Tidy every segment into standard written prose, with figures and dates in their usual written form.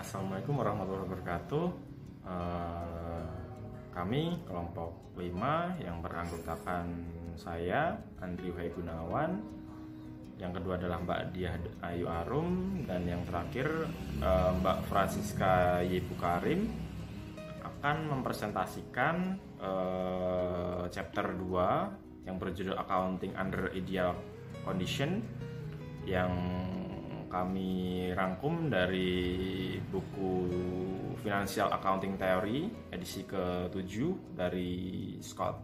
Assalamualaikum warahmatullahi wabarakatuh. Kami kelompok 5 yang beranggotakan saya, Andri Wahyu Gunawan. Yang kedua adalah Mbak Diah Ayu Arum. Dan yang terakhir Mbak Francisca Yebu Karim akan mempresentasikan chapter 2 yang berjudul Accounting Under Ideal Condition, yang kami rangkum dari buku Financial Accounting Theory edisi ke-7 dari Scott.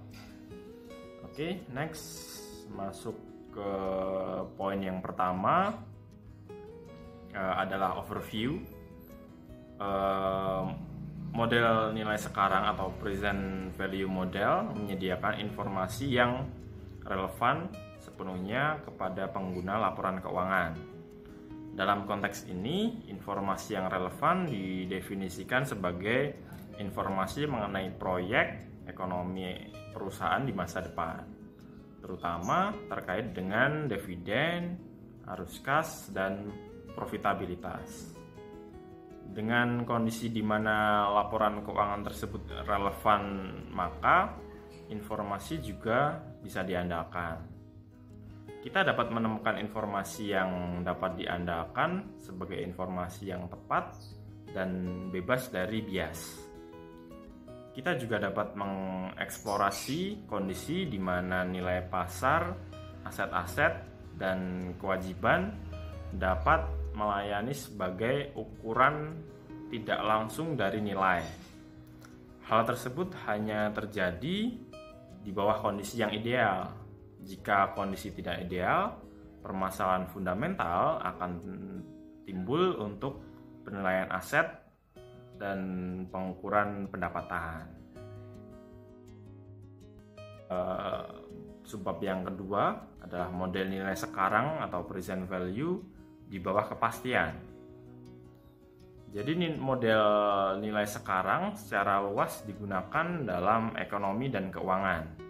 Oke, next masuk ke poin yang pertama, adalah overview. Model nilai sekarang atau present value model menyediakan informasi yang relevan sepenuhnya kepada pengguna laporan keuangan. Dalam konteks ini, informasi yang relevan didefinisikan sebagai informasi mengenai proyek ekonomi perusahaan di masa depan, terutama terkait dengan dividen, arus kas, dan profitabilitas. Dengan kondisi di mana laporan keuangan tersebut relevan, maka informasi juga bisa diandalkan. Kita dapat menemukan informasi yang dapat diandalkan sebagai informasi yang tepat dan bebas dari bias. Kita juga dapat mengeksplorasi kondisi di mana nilai pasar, aset-aset, dan kewajiban dapat melayani sebagai ukuran tidak langsung dari nilai. Hal tersebut hanya terjadi di bawah kondisi yang ideal. Jika kondisi tidak ideal, permasalahan fundamental akan timbul untuk penilaian aset dan pengukuran pendapatan. Subbab yang kedua adalah model nilai sekarang atau present value di bawah kepastian. Jadi model nilai sekarang secara luas digunakan dalam ekonomi dan keuangan,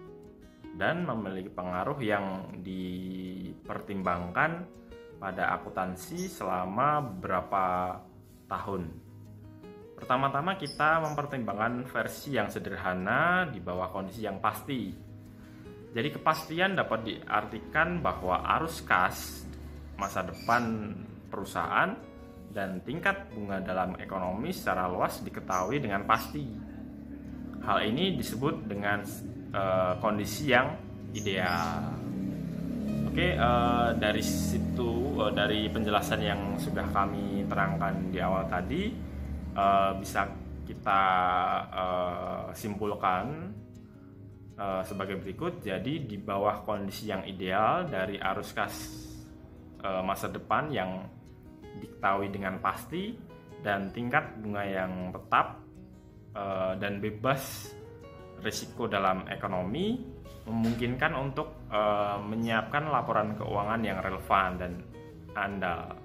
dan memiliki pengaruh yang dipertimbangkan pada akuntansi selama beberapa tahun. Pertama-tama kita mempertimbangkan versi yang sederhana di bawah kondisi yang pasti. Jadi kepastian dapat diartikan bahwa arus kas masa depan perusahaan dan tingkat bunga dalam ekonomi secara luas diketahui dengan pasti. Hal ini disebut dengan kondisi yang ideal. Oke, dari situ, dari penjelasan yang sudah kami terangkan di awal tadi, bisa kita simpulkan sebagai berikut. Jadi di bawah kondisi yang ideal dari arus kas masa depan yang diketahui dengan pasti dan tingkat bunga yang tetap dan bebas risiko dalam ekonomi, memungkinkan untuk menyiapkan laporan keuangan yang relevan dan andal.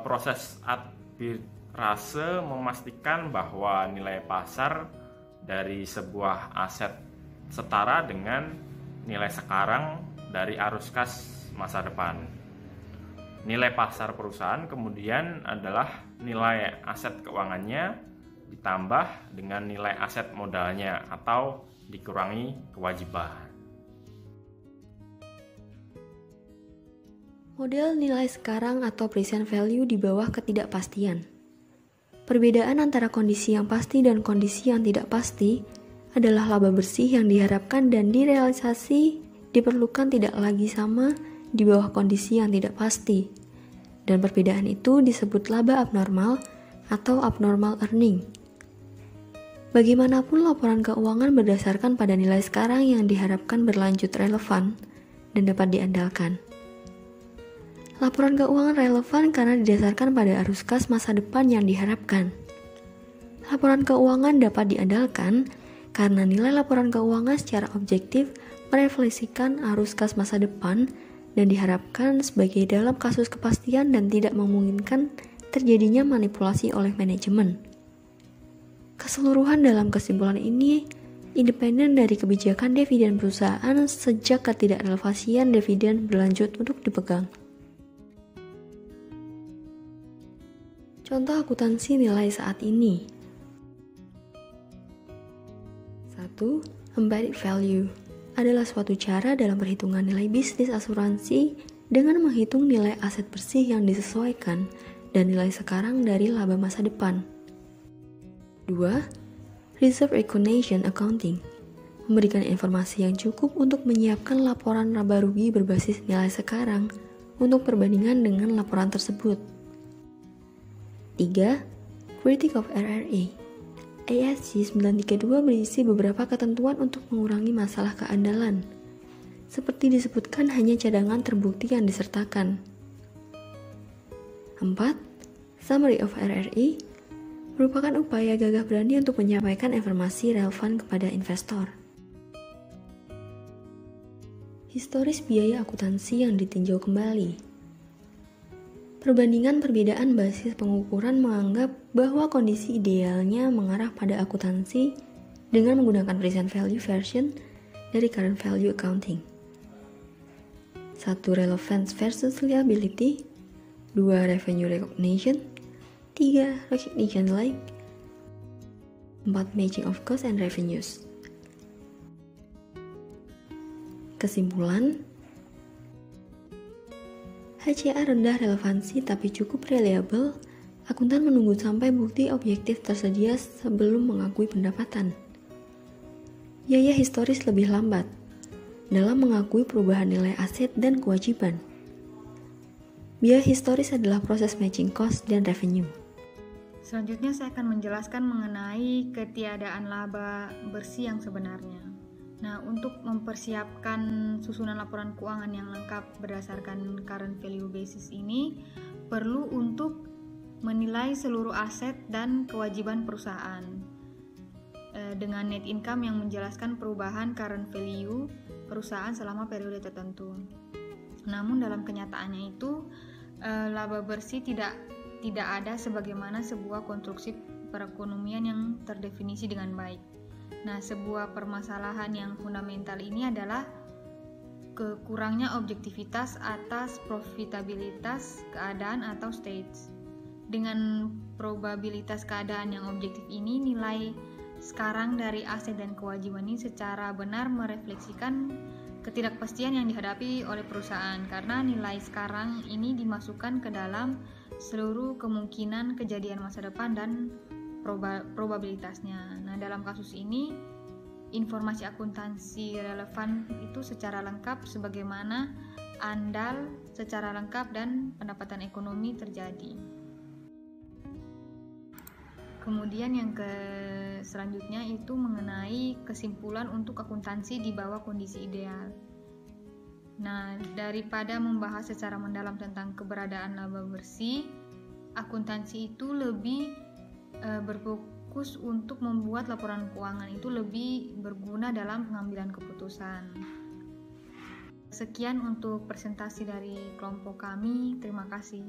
Proses arbitrase memastikan bahwa nilai pasar dari sebuah aset setara dengan nilai sekarang dari arus kas masa depan. Nilai pasar perusahaan kemudian adalah nilai aset keuangannya ditambah dengan nilai aset modalnya atau dikurangi kewajiban. Model nilai sekarang atau present value di bawah ketidakpastian. Perbedaan antara kondisi yang pasti dan kondisi yang tidak pasti adalah laba bersih yang diharapkan dan direalisasi diperlukan tidak lagi sama di bawah kondisi yang tidak pasti. Dan perbedaan itu disebut laba abnormal atau abnormal earning. Bagaimanapun laporan keuangan berdasarkan pada nilai sekarang yang diharapkan berlanjut relevan dan dapat diandalkan. Laporan keuangan relevan karena didasarkan pada arus kas masa depan yang diharapkan. Laporan keuangan dapat diandalkan karena nilai laporan keuangan secara objektif merefleksikan arus kas masa depan dan diharapkan sebagai dalam kasus kepastian dan tidak memungkinkan terjadinya manipulasi oleh manajemen. Keseluruhan dalam kesimpulan ini independen dari kebijakan dividen perusahaan sejak ketidakrelevansian dividen berlanjut untuk dipegang. Contoh akuntansi nilai saat ini. 1. Embedded value adalah suatu cara dalam perhitungan nilai bisnis asuransi dengan menghitung nilai aset bersih yang disesuaikan dan nilai sekarang dari laba masa depan. 2. Reserve recognition accounting memberikan informasi yang cukup untuk menyiapkan laporan laba rugi berbasis nilai sekarang untuk perbandingan dengan laporan tersebut. 3. Critique of RRA ASC 932 berisi beberapa ketentuan untuk mengurangi masalah keandalan. Seperti disebutkan hanya cadangan terbukti yang disertakan. 4. Summary of RRA merupakan upaya gagah berani untuk menyampaikan informasi relevan kepada investor. Historis biaya akuntansi yang ditinjau kembali. Perbandingan perbedaan basis pengukuran menganggap bahwa kondisi idealnya mengarah pada akuntansi dengan menggunakan present value version dari current value accounting. 1. Relevance versus liability. 2. Revenue recognition. 3. Recognition lag. 4. Matching of cost and revenues. Kesimpulan, HCA rendah relevansi tapi cukup reliable, akuntan menunggu sampai bukti objektif tersedia sebelum mengakui pendapatan. Biaya historis lebih lambat dalam mengakui perubahan nilai aset dan kewajiban. Biaya historis adalah proses matching cost dan revenue. Selanjutnya saya akan menjelaskan mengenai ketiadaan laba bersih yang sebenarnya. Nah, untuk mempersiapkan susunan laporan keuangan yang lengkap berdasarkan current value basis ini, perlu untuk menilai seluruh aset dan kewajiban perusahaan dengan net income yang menjelaskan perubahan current value perusahaan selama periode tertentu. Namun dalam kenyataannya itu, laba bersih tidak ada sebagaimana sebuah konstruksi perekonomian yang terdefinisi dengan baik. Nah, sebuah permasalahan yang fundamental ini adalah kekurangnya objektivitas atas profitabilitas keadaan atau stage. Dengan probabilitas keadaan yang objektif ini, nilai sekarang dari aset dan kewajiban ini secara benar merefleksikan ketidakpastian yang dihadapi oleh perusahaan, karena nilai sekarang ini dimasukkan ke dalam seluruh kemungkinan kejadian masa depan dan probabilitasnya. Nah, dalam kasus ini, informasi akuntansi relevan itu secara lengkap sebagaimana andal secara lengkap dan pendapatan ekonomi terjadi. Kemudian yang selanjutnya itu mengenai kesimpulan untuk akuntansi di bawah kondisi ideal. Nah, daripada membahas secara mendalam tentang keberadaan laba bersih, akuntansi itu lebih berfokus untuk membuat laporan keuangan itu lebih berguna dalam pengambilan keputusan. Sekian untuk presentasi dari kelompok kami. Terima kasih.